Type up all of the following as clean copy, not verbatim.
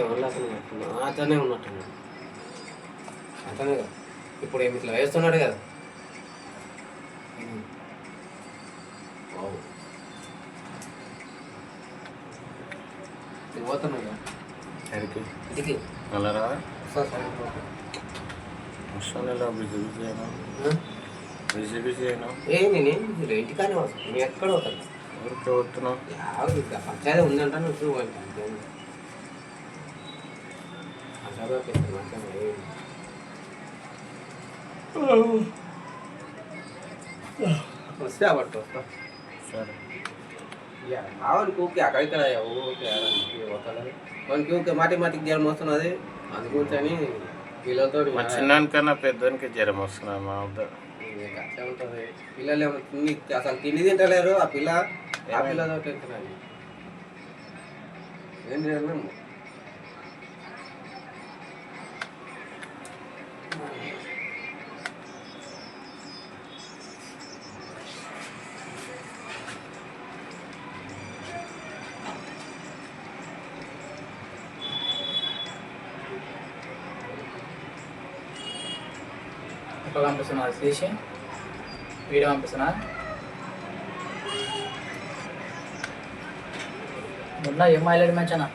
ఎవరు అతనే ఉన్నట్టున్నాడు. అతనే కదా ఇప్పుడు ఏమి ఇట్లా వేస్తున్నాడు కదా. నువ్వు పోతున్నావు కదా ఇంటికి నల్లరా బిజీ బిజీ అయినా నేనేం ఇంటికానే వస్తాను. నేను ఎక్కడ పోతాను ఊరికి వస్తున్నావు పంచాయతీ ఉందంట నువ్వు చూడండి. వస్తే అబట్టి వస్తా. సరే ఆవనికి ఊకే అక్కడిక్కడ ఊకే పోతాడు. వానికి ఊకే మాటికి జ్వరం వస్తున్నది. అందుకని పిల్లలతో చిన్నానికన్నా పెద్దోనికి జ్వరం వస్తున్నది. మా వద్ద అట్లా ఉంటుంది. పిల్లలు ఏమో అసలు తిండి తింటలేరు. ఆ పిల్లతో టెన్షన్ అది ఏం చేయాలి. ఫోటో పంపిస్తున్నా, అది తీసి వీడియో పంపిస్తున్నా. మొన్న ఏం హైలైట్ మ్యాచ్ అన్న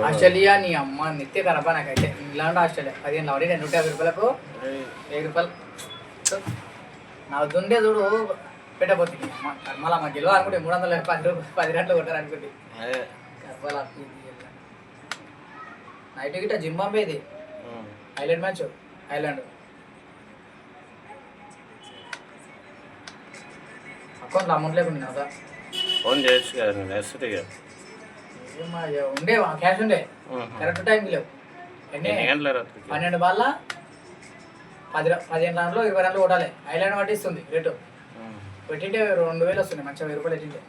ఆస్ట్రేలియా. నీ అమ్మ నిత్య కరపా నాకైతే. ఇంగ్లాండ్ ఆస్ట్రేలియా 15 అవన్నీ 150 రూపాయలకు 1000 రూపాయలు నా వద్దుండే చూడు పెట్టబోతుంది. మళ్ళీ మా గెలవ అనుకుంటే 310 రూపాయలు 10 గంటలు కొట్టారు అనుకుంటే కరపాల. నైట్ గిట్ట జింబాంబేది హైలైట్ మ్యాచ్ ఐర్లాండ్. అకౌంట్లో అమౌంట్ లేకుండా కదా ఫోన్ చేయొచ్చు కదా. నేను వేస్తుంది కదా ఉండే క్యాష్ ఉండే కరెక్ట్ టైంకి లేవు. ఎన్ని 12 బాళ్ళ 15 రన్లు 20 రన్లు కొట్టాలి. ఐలాండ్ పట్టిస్తుంది రేటు పెట్టింటే 2000 వస్తుంది. మంచిగా 1000 రూపాయలు పెట్టింటే